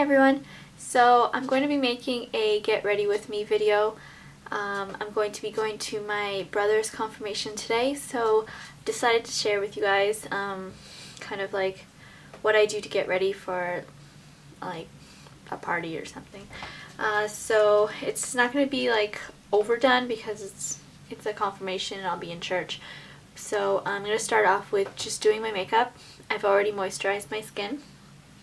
everyone. So I'm going to be making a get ready with me video. I'm going to be going to my brother's confirmation today, so decided to share with you guys kind of like what I do to get ready for like a party or something. So it's not going to be like overdone because it's a confirmation and I'll be in church. So I'm going to start off with just doing my makeup. I've already moisturized my skin.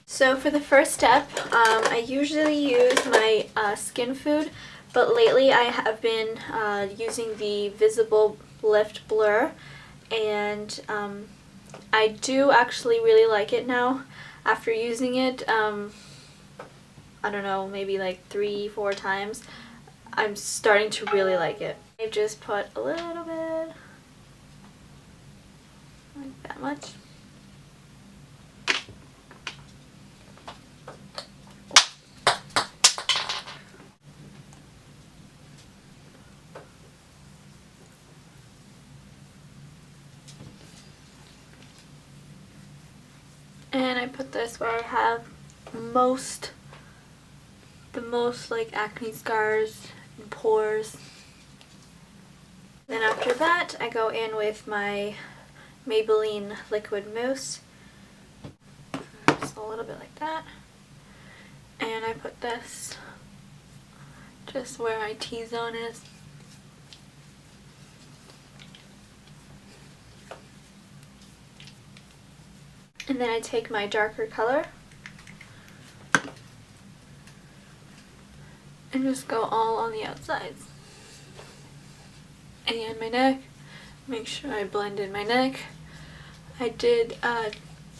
So for the first step, I usually use my Skin Food, but lately I have been using the Visible Lift Blur, and I do actually really like it now. After using it, I don't know, maybe like 3-4 times, I'm starting to really like it. I've just put a little bit, like that much. And I put this where I have the most like acne scars and pores. Then after that, I go in with my Maybelline Liquid Mousse. Just a little bit like that. And I put this just where my T-zone is. And then I take my darker color and just go all on the outsides. And my neck, make sure I blend in my neck. I did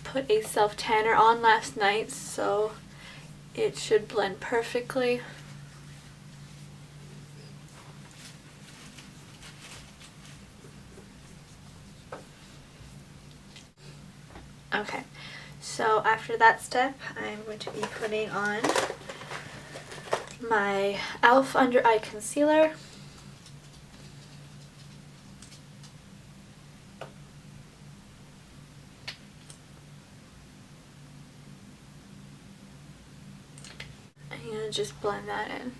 put a self-tanner on last night, so it should blend perfectly. Okay, so after that step, I'm going to be putting on my e.l.f. Under Eye Concealer. I'm going to just blend that in.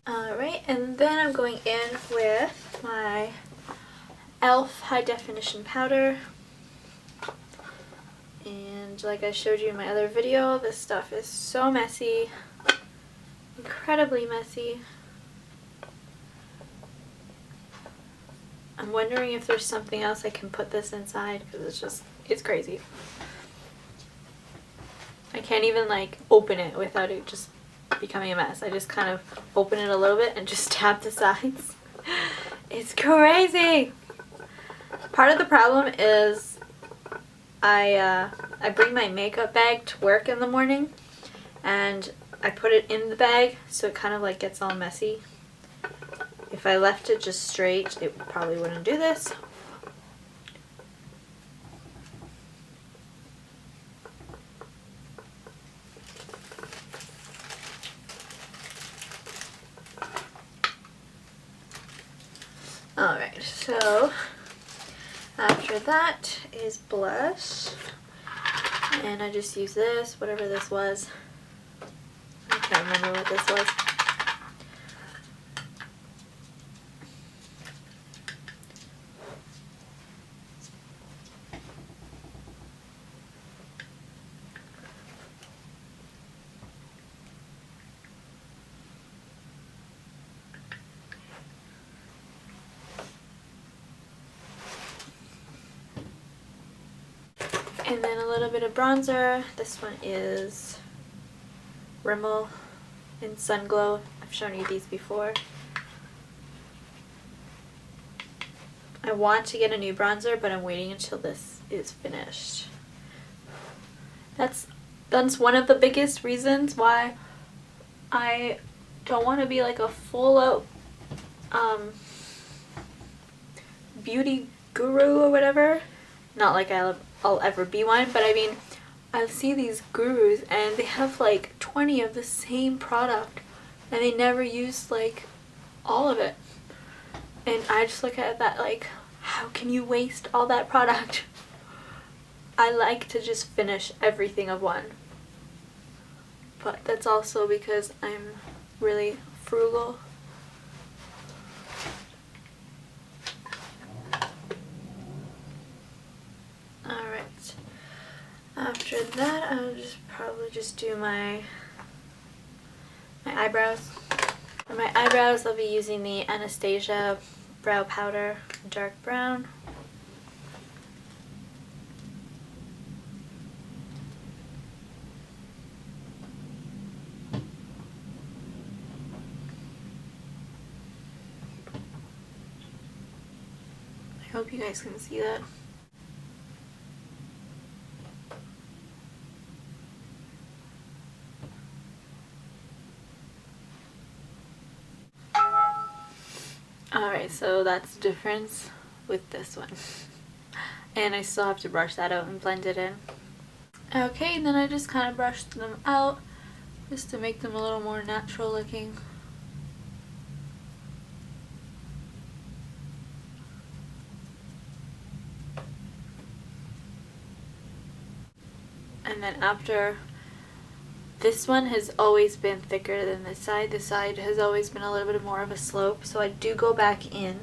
Alright, and then I'm going in with my e.l.f. High Definition Powder. And like I showed you in my other video, this stuff is so messy. Incredibly messy. I'm wondering if there's something else I can put this inside, because it's crazy. I can't even like open it without it just becoming a mess. I just kind of open it a little bit and just tap the sides. It's crazy! Part of the problem is I bring my makeup bag to work in the morning, and I put it in the bag so it kind of like gets all messy. If I left it just straight, it probably wouldn't do this. Alright, so after that is blush, and I just use this, whatever this was. I can't remember what this was. And then a little bit of bronzer. This one is Rimmel in Sun Glow. I've shown you these before. I want to get a new bronzer, but I'm waiting until this is finished. That's one of the biggest reasons why I don't want to be like a full out beauty guru or whatever. Not like I'll ever be one, but I mean, I see these gurus and they have like 20 of the same product and they never use like all of it. And I just look at that like, how can you waste all that product? I like to just finish everything of one. But that's also because I'm really frugal. Alright. After that, I'll probably just do my eyebrows. For my eyebrows, I'll be using the Anastasia brow powder, dark brown. I hope you guys can see that. Alright, so that's the difference with this one. And I still have to brush that out and blend it in. Okay, and then I just kind of brushed them out just to make them a little more natural looking. And then after, this one has always been thicker than this side. This side has always been a little bit more of a slope. So I do go back in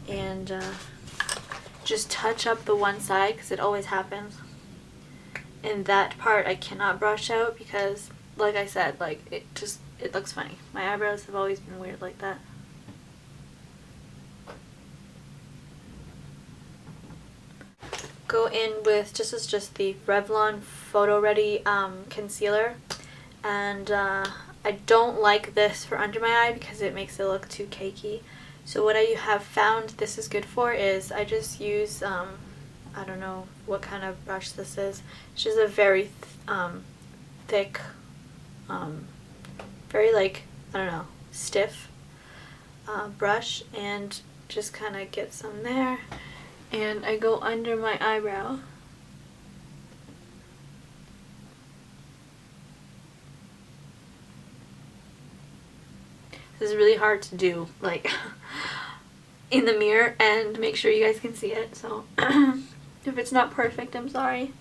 and just touch up the one side because it always happens. And that part I cannot brush out because, like I said, like it looks funny. My eyebrows have always been weird like that. Go in with, this is just the Revlon Photo Ready concealer, and I don't like this for under my eye because it makes it look too cakey. So what I have found this is good for is I just use I don't know what kind of brush this is. It's just a very thick, very like, I don't know, stiff brush, and just kind of get some there. And I go under my eyebrow. This is really hard to do, like, in the mirror and make sure you guys can see it, so if it's not perfect, I'm sorry.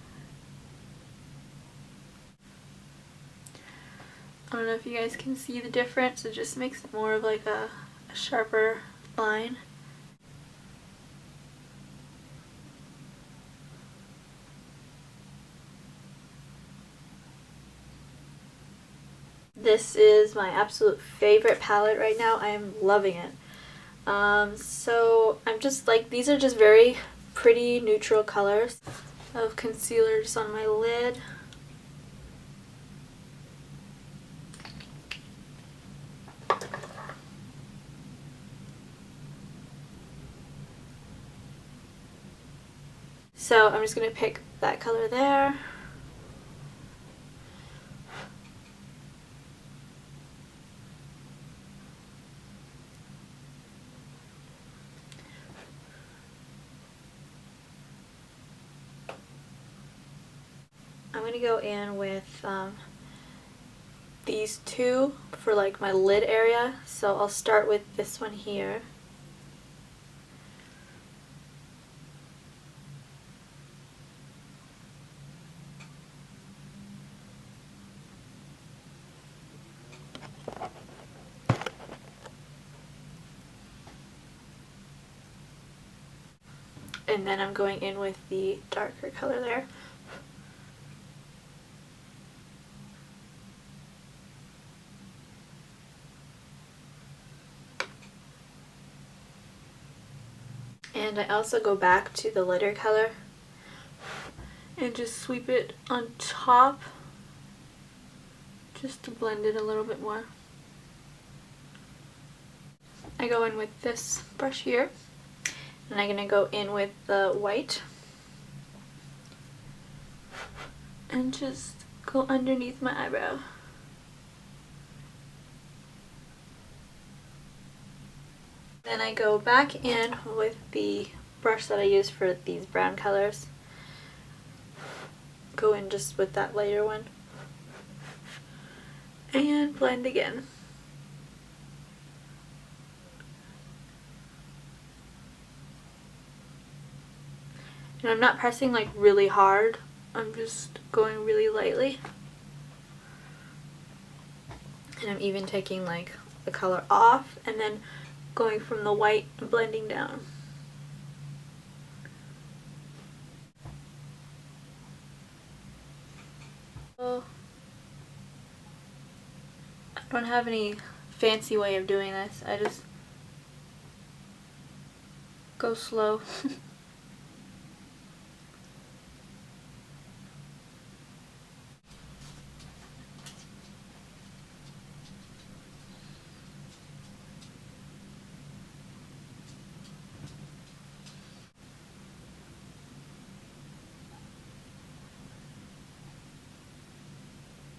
I don't know if you guys can see the difference. It just makes it more of like a sharper line. This is my absolute favorite palette right now. I am loving it. So I'm just like, these are just very pretty neutral colors of concealers on my lid. So I'm just going to pick that color there. I'm going to go in with these two for like my lid area. So I'll start with this one here. And then I'm going in with the darker color there. And I also go back to the lighter color and just sweep it on top just to blend it a little bit more. I go in with this brush here, and I'm going to go in with the white and just go underneath my eyebrow. Then I go back in with the brush that I use for these brown colors. go in just with that lighter one. And blend again. And I'm not pressing like really hard. I'm just going really lightly. And I'm even taking like the color off and then going from the white and blending down. So, I don't have any fancy way of doing this. I just go slow.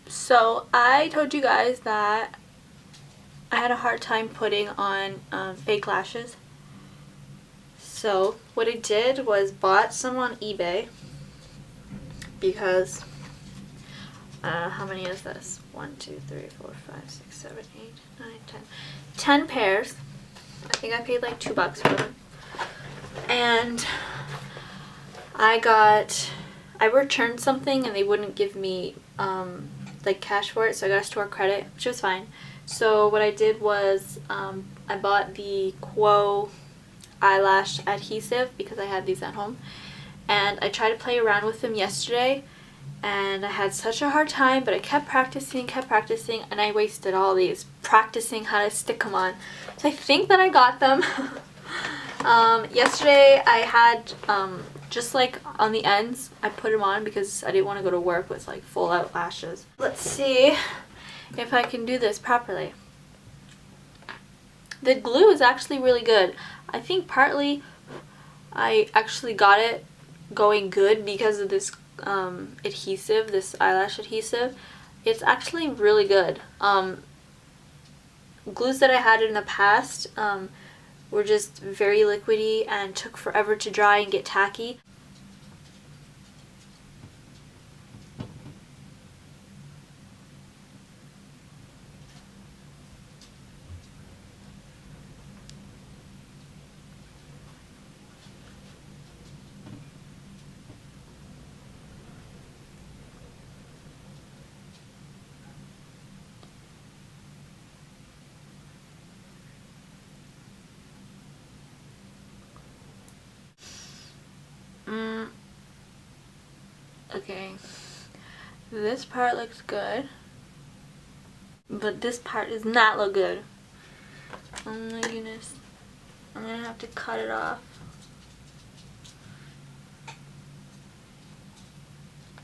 So I told you guys that I had a hard time putting on fake lashes. So what I did was bought some on eBay because how many is this? 1, 2, 3, 4, 5, 6, 7, 8, 9, 10. 10 pairs. I think I paid like $2 for them. And I returned something and they wouldn't give me like cash for it, so I got a store credit, which was fine. So what I did was I bought the Quo eyelash adhesive because I had these at home, and I tried to play around with them yesterday and I had such a hard time, but I kept practicing, and I wasted all these practicing how to stick them on. So I think that I got them. Yesterday I had just like on the ends, I put them on because I didn't want to go to work with like full out lashes. Let's see if I can do this properly. The glue is actually really good. I think partly I actually got it going good because of this adhesive, this eyelash adhesive. It's actually really good. Glues that I had in the past were just very liquidy and took forever to dry and get tacky. Okay, this part looks good, but this part does not look good. Oh my goodness, I'm gonna have to cut it off.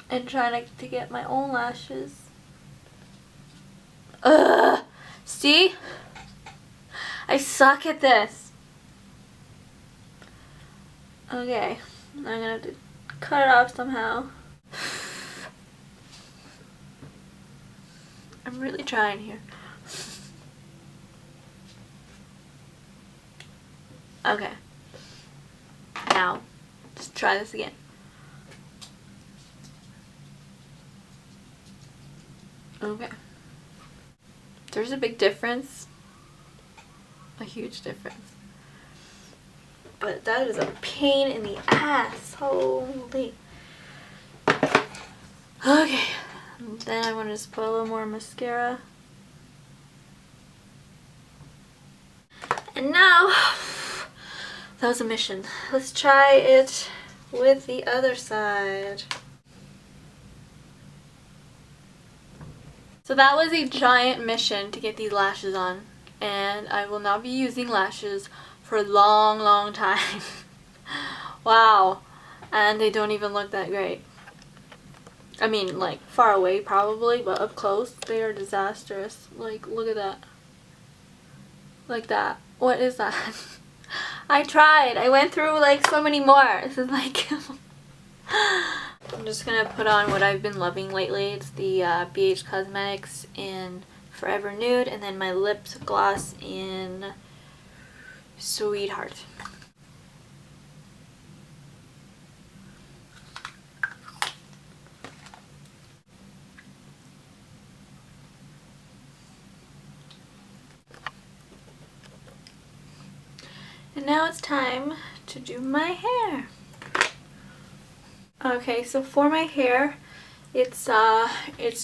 And try to get my own lashes. Ugh! See? I suck at this. Okay, I'm gonna have to cut it off somehow. I'm really trying here. Okay. Now, let's try this again. Okay. There's a big difference. A huge difference. But that is a pain in the ass. Holy. Okay. Then I want to just put a little more mascara. And now, that was a mission. Let's try it with the other side. So that was a giant mission to get these lashes on. And I will not be using lashes for a long, long time. Wow. And they don't even look that great. I mean, like, far away probably, but up close, they are disastrous. Like, look at that. Like that. What is that? I tried. I went through, like, so many more. This is like... I'm just gonna put on what I've been loving lately. It's the BH Cosmetics in Forever Nude, and then my lip gloss in Sweetheart. now it's time to do my hair. Okay, so for my hair, it's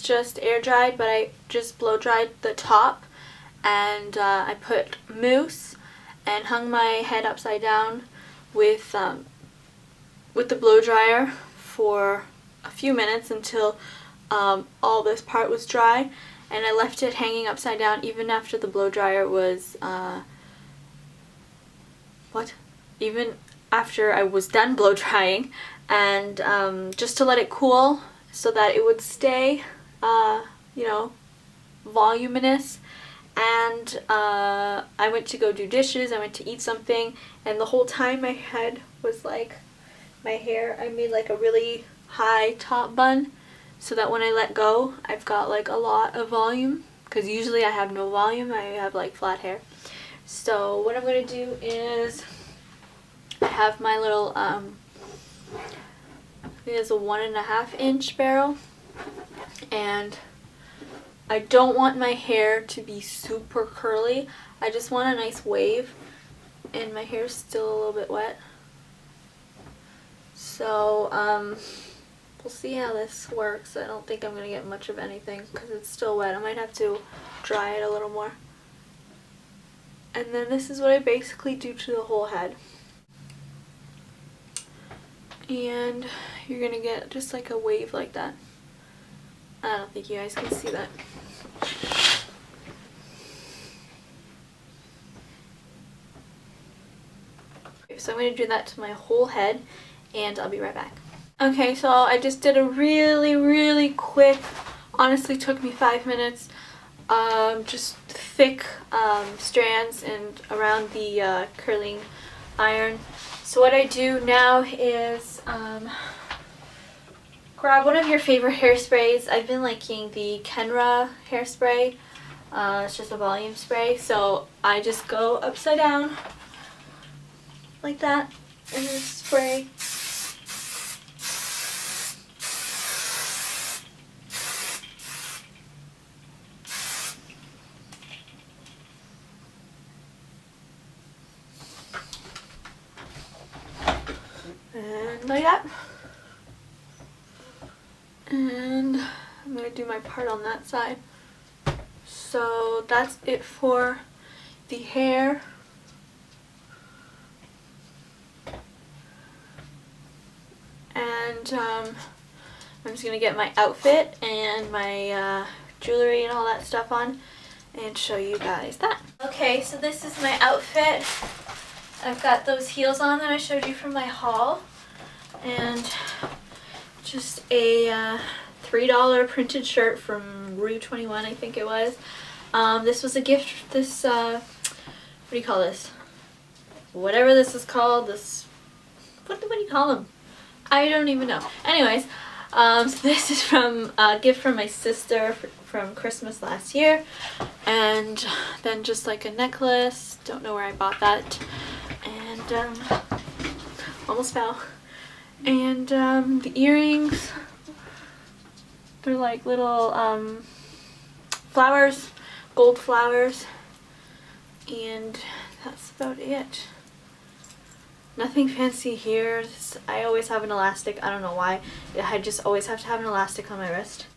just air dried, but I just blow dried the top, and I put mousse and hung my head upside down with the blow dryer for a few minutes until all this part was dry, and I left it hanging upside down even after the blow dryer was even after I was done blow drying, and just to let it cool so that it would stay you know, voluminous. And I went to go do dishes, I went to eat something, and the whole time my head was like, my hair, I made like a really high top bun so that when I let go I've got like a lot of volume, because usually I have no volume, I have like flat hair. So what I'm going to do is I have my little I think it's a 1.5 inch barrel, and I don't want my hair to be super curly. I just want a nice wave, and my hair's still a little bit wet. So we'll see how this works. I don't think I'm going to get much of anything because it's still wet. I might have to dry it a little more. And then this is what I basically do to the whole head. And you're going to get just like a wave like that. I don't think you guys can see that. So I'm going to do that to my whole head, and I'll be right back. Okay, so I just did a really quick, honestly took me 5 minutes, just thick strands and around the curling iron. So what I do now is grab one of your favorite hairsprays. I've been liking the Kenra hairspray. It's just a volume spray. So I just go upside down like that and then spray. And like that. And I'm going to do my part on that side. So that's it for the hair. And I'm just going to get my outfit and my jewelry and all that stuff on and show you guys that. Okay, so this is my outfit. I've got those heels on that I showed you from my haul, and just a $3 printed shirt from Rue 21, I think it was. This was a gift. This what do you call this? Whatever this is called. This what do you call them? I don't even know. Anyways, so this is from a gift from my sister from Christmas last year, and then just like a necklace. Don't know where I bought that. And almost fell. And the earrings, they're like little flowers, gold flowers, and that's about it. Nothing fancy here. I always have an elastic. I don't know why. I just always have to have an elastic on my wrist.